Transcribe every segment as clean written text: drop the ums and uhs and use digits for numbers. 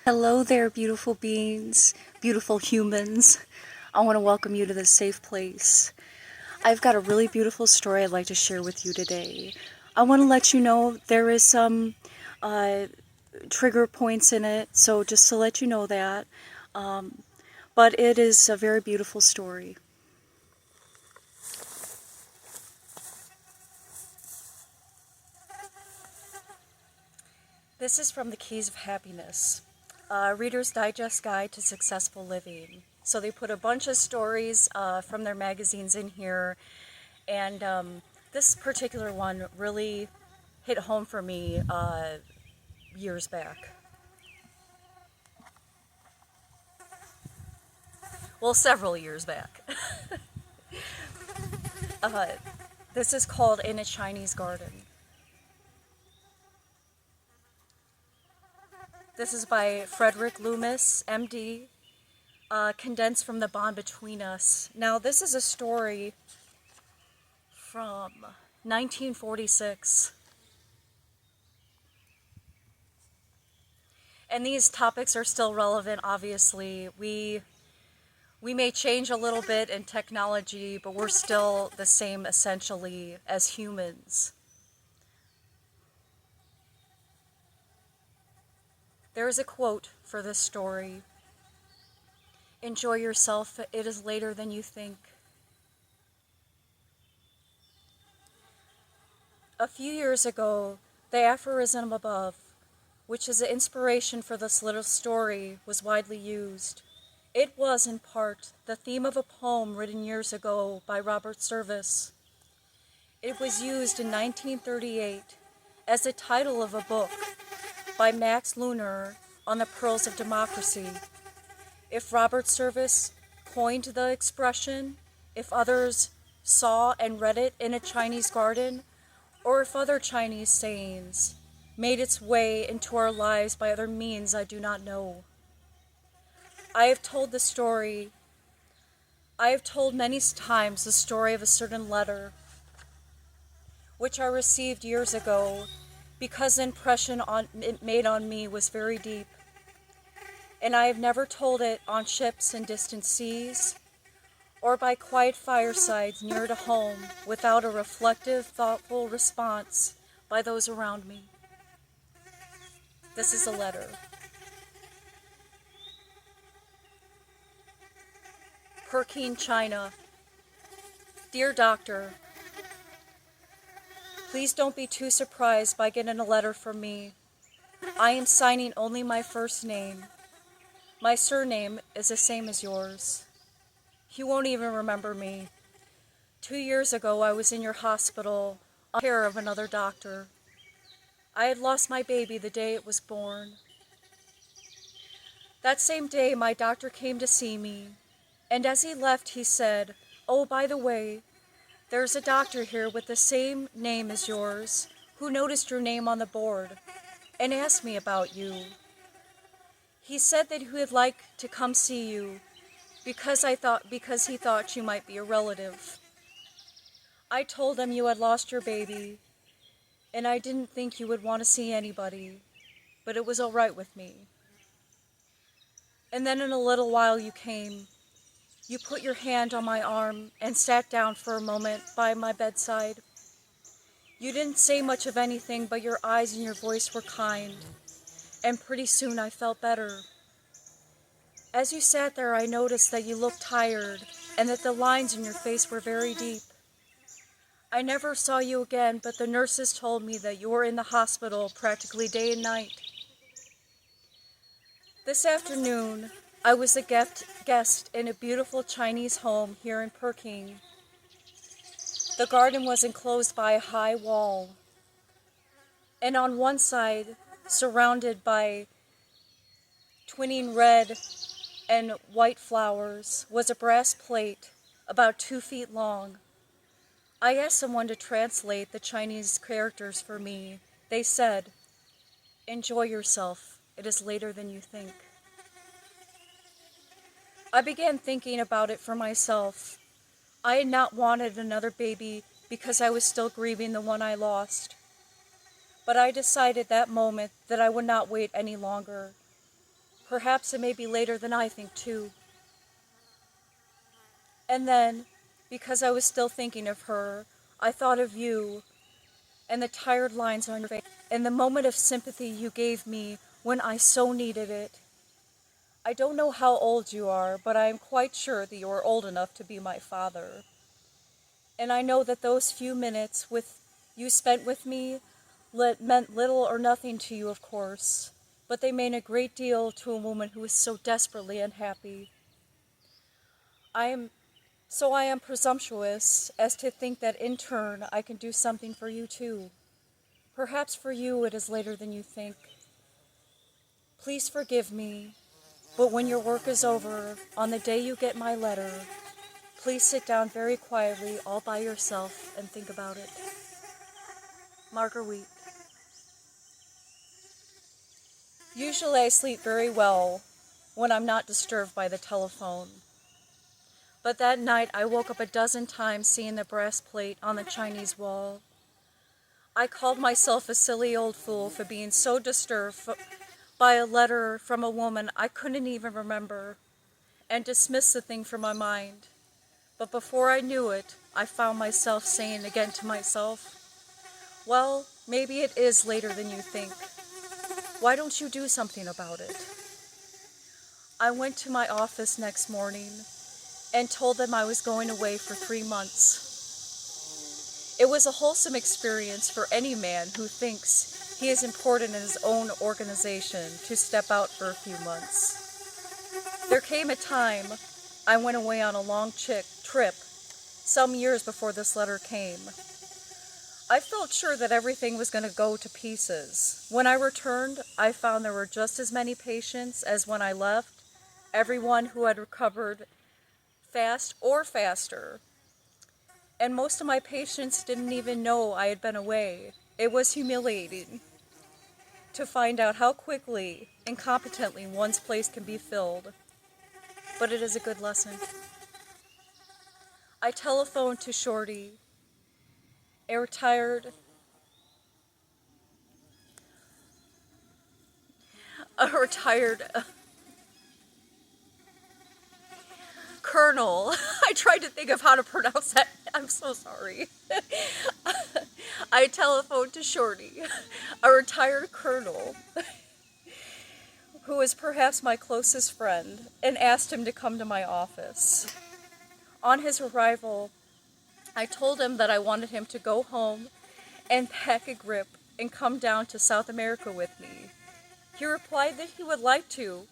Hello there, beautiful beings, beautiful humans. I want to welcome you to this safe place. I've got a really beautiful story I'd like to share with you today. I want to let you know there is some uh, trigger points in it, so just to let you know that. Um, but it is a very beautiful story. This is from the Keys of Happiness, Reader's Digest Guide to Successful Living. So they put a bunch of stories from their magazines in here, and this particular one really hit home for me years back. Well, several years back. uh, this is called In a Chinese Garden. This is by Frederick Loomis, MD, condensed from The Bond Between Us. Now, this is a story from 1946. And these topics are still relevant, obviously. We may change a little bit in technology, but we're still the same essentially as humans. There is a quote for this story. Enjoy yourself, it is later than you think. A few years ago, the aphorism above, which is the inspiration for this little story, was widely used. It was, in part, the theme of a poem written years ago by Robert Service. It was used in 1938 as the title of a book by Max Lunar on the Pearls of Democracy. If Robert Service coined the expression, if others saw and read it in a Chinese garden, or if other Chinese sayings made its way into our lives by other means, I do not know. I have told many times the story of a certain letter which I received years ago because the impression it made on me was very deep. And I have never told it on ships in distant seas or by quiet firesides near to home without a reflective, thoughtful response by those around me. This is a letter. Peking, China. Dear Doctor, please don't be too surprised by getting a letter from me. I am signing only my first name. My surname is the same as yours. You won't even remember me. 2 years ago, I was in your hospital on care of another doctor. I had lost my baby the day it was born. That same day, my doctor came to see me, and as he left, he said, "Oh, by the way, there's a doctor here with the same name as yours who noticed your name on the board and asked me about you. He said that he would like to come see you because he thought you might be a relative. I told him you had lost your baby, and I didn't think you would want to see anybody, but it was all right with me. And then in a little while you came. You put your hand on my arm and sat down for a moment by my bedside. You didn't say much of anything, but your eyes and your voice were kind, and pretty soon I felt better. As you sat there, I noticed that you looked tired and that the lines in your face were very deep. I never saw you again, but the nurses told me that you were in the hospital practically day and night. This afternoon, I was a guest in a beautiful Chinese home here in Peking. The garden was enclosed by a high wall, and on one side, surrounded by twinning red and white flowers, was a brass plate about 2 feet long. I asked someone to translate the Chinese characters for me. They said, "Enjoy yourself. It is later than you think." I began thinking about it for myself. I had not wanted another baby because I was still grieving the one I lost. But I decided that moment that I would not wait any longer. Perhaps it may be later than I think, too. And then, because I was still thinking of her, I thought of you and the tired lines on your face and the moment of sympathy you gave me when I so needed it. I don't know how old you are, but I am quite sure that you are old enough to be my father. And I know that those few minutes with you spent with me meant little or nothing to you, of course, but they mean a great deal to a woman who is so desperately unhappy. I am presumptuous as to think that in turn I can do something for you too. Perhaps for you it is later than you think. Please forgive me, but when your work is over, on the day you get my letter, please sit down very quietly all by yourself and think about it. Marguerite. Usually I sleep very well when I'm not disturbed by the telephone. But that night I woke up a dozen times seeing the brass plate on the Chinese wall. I called myself a silly old fool for being so disturbed by a letter from a woman I couldn't even remember, and dismissed the thing from my mind. But before I knew it, I found myself saying again to myself, well, maybe it is later than you think. Why don't you do something about it? I went to my office next morning and told them I was going away for 3 months. It was a wholesome experience for any man who thinks he is important in his own organization to step out for a few months. There came a time I went away on a long trip some years before this letter came. I felt sure that everything was going to go to pieces. When I returned, I found there were just as many patients as when I left, everyone who had recovered fast or faster. And most of my patients didn't even know I had been away. It was humiliating to find out how quickly and competently one's place can be filled. But it is a good lesson. I telephoned to Shorty, a retired colonel. I tried to think of how to pronounce that. I'm so sorry. I telephoned to Shorty, a retired colonel, who is perhaps my closest friend, and asked him to come to my office. On his arrival, I told him that I wanted him to go home and pack a grip and come down to South America with me. He replied that he would like to,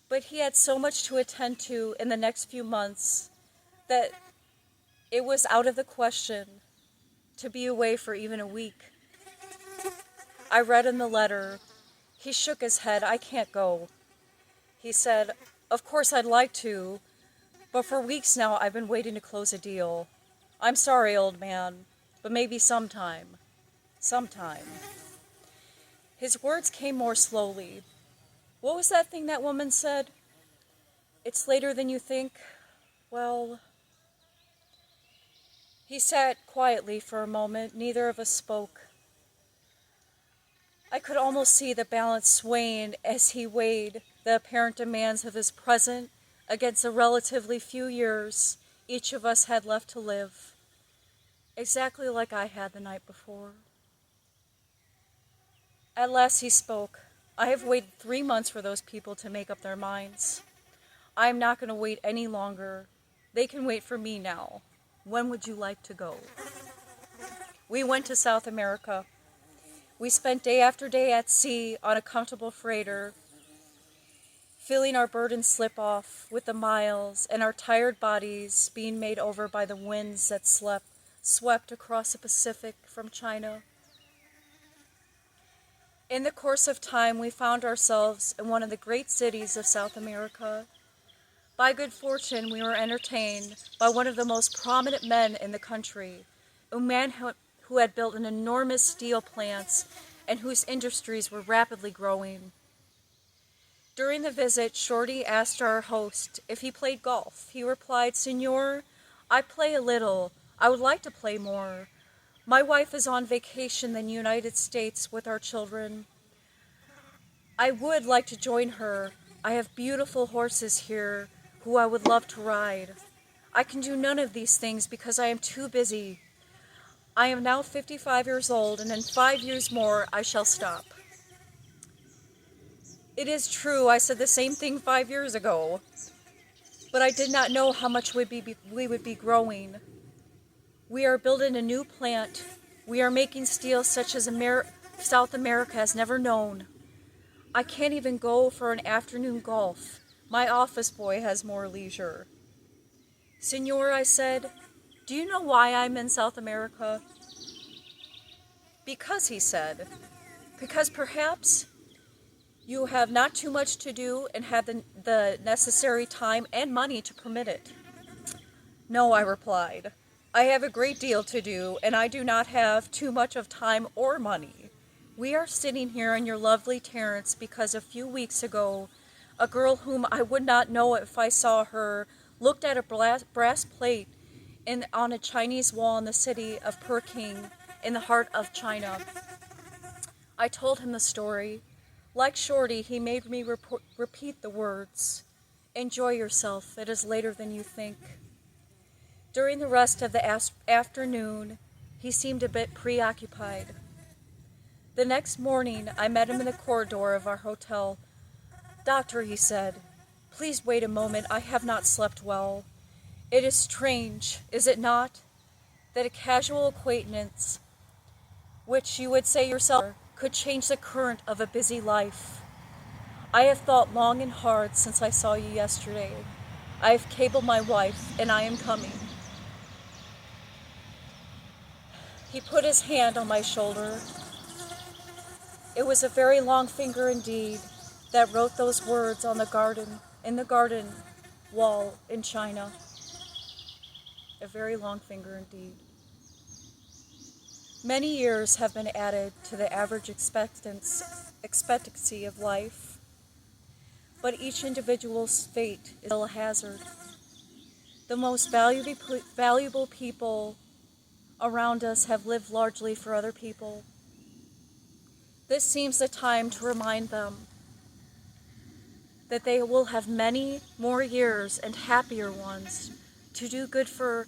but he had so much to attend to in the next few months that it was out of the question to be away for even a week. I read in the letter. He shook his head. I can't go. He said, of course I'd like to, but for weeks now I've been waiting to close a deal. I'm sorry, old man, but maybe sometime. Sometime. His words came more slowly. What was that thing that woman said? It's later than you think. Well, he sat quietly for a moment. Neither of us spoke. I could almost see the balance swaying as he weighed the apparent demands of his present against the relatively few years each of us had left to live, exactly like I had the night before. At last he spoke. I have waited 3 months for those people to make up their minds. I am not going to wait any longer. They can wait for me now. When would you like to go? We went to South America. We spent day after day at sea on a comfortable freighter, feeling our burdens slip off with the miles and our tired bodies being made over by the winds that swept across the Pacific from China. In the course of time, we found ourselves in one of the great cities of South America. By good fortune, we were entertained by one of the most prominent men in the country, a man who had built an enormous steel plants and whose industries were rapidly growing. During the visit, Shorty asked our host if he played golf. He replied, Senor, I play a little. I would like to play more. My wife is on vacation in the United States with our children. I would like to join her, I have beautiful horses here who I would love to ride. I can do none of these things because I am too busy. I am now 55 years old, and in 5 years more I shall stop. It is true, I said the same thing 5 years ago, but I did not know how much we would be growing. We are building a new plant. We are making steel such as South America has never known. I can't even go for an afternoon golf. My office boy has more leisure. Senor, I said, do you know why I'm in South America? Because, he said, because perhaps you have not too much to do and have the necessary time and money to permit it. No, I replied. I have a great deal to do, and I do not have too much of time or money. We are sitting here on your lovely terrace because a few weeks ago, a girl whom I would not know if I saw her looked at a brass plate on a Chinese wall in the city of Peking in the heart of China. I told him the story. Like Shorty, he made me repeat the words. Enjoy yourself, it is later than you think. During the rest of the afternoon, he seemed a bit preoccupied. The next morning, I met him in the corridor of our hotel. Doctor, he said, please wait a moment, I have not slept well. It is strange, is it not, that a casual acquaintance, which you would say yourself, could change the current of a busy life. I have thought long and hard since I saw you yesterday. I have cabled my wife, and I am coming. He put his hand on my shoulder. It was a very long finger indeed that wrote those words on the garden wall in China. A very long finger indeed. Many years have been added to the average expectancy of life, but each individual's fate is still a hazard. The most valuable people around us have lived largely for other people. This seems the time to remind them that they will have many more years and happier ones to do good for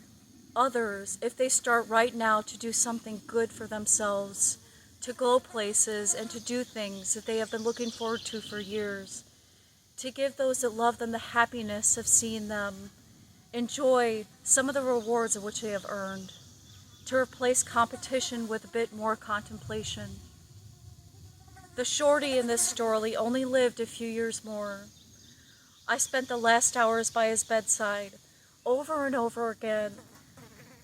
others if they start right now to do something good for themselves, to go places and to do things that they have been looking forward to for years, to give those that love them the happiness of seeing them enjoy some of the rewards of which they have earned, to replace competition with a bit more contemplation. The Shorty in this story only lived a few years more. I spent the last hours by his bedside, over and over again.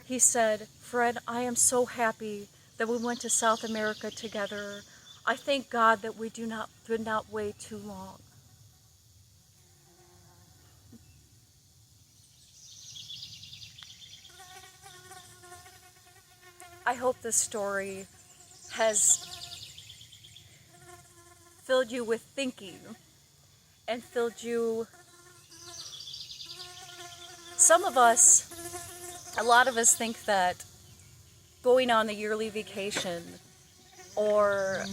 He said, Fred, I am so happy that we went to South America together. I thank God that we did not wait too long. I hope this story has filled you with thinking and filled you. A lot of us think that going on the yearly vacation or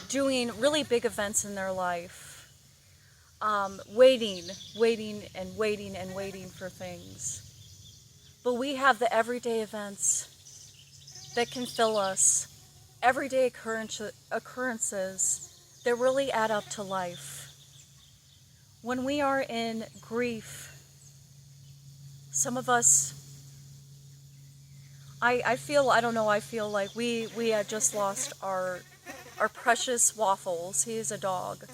doing really big events in their life, waiting for things. But we have the everyday events that can fill us, everyday occurrences that really add up to life. When we are in grief, some of us, I feel like we had just lost our precious Waffles. He is a dog.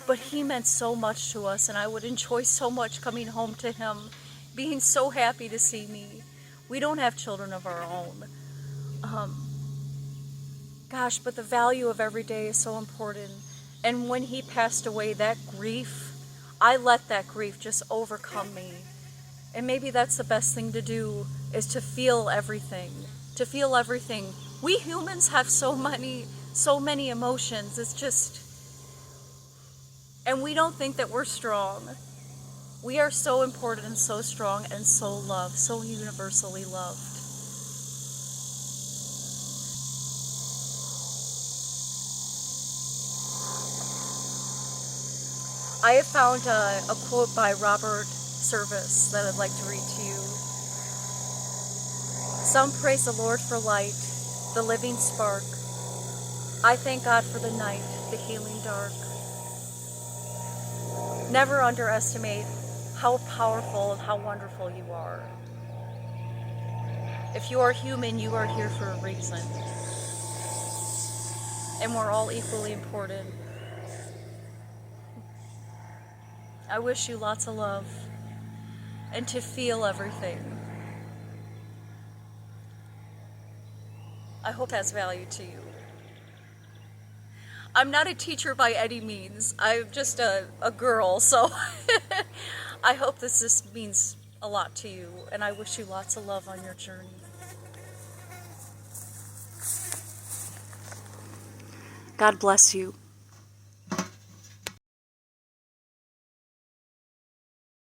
But he meant so much to us, and I would enjoy so much coming home to him, being so happy to see me. We don't have children of our own. But the value of every day is so important. And when he passed away, that grief, I let that grief just overcome me. And maybe that's the best thing to do, is to feel everything. To feel everything. We humans have so many emotions. It's just, and we don't think that we're strong. We are so important and so strong and so loved, so universally loved. I have found a quote by Robert Service that I'd like to read to you. Some praise the Lord for light, the living spark. I thank God for the night, the healing dark. Never underestimate how powerful and how wonderful you are. If you are human, you are here for a reason. And we're all equally important. I wish you lots of love and to feel everything. I hope that's value to you. I'm not a teacher by any means. I'm just a girl, so I hope this means a lot to you, and I wish you lots of love on your journey. God bless you.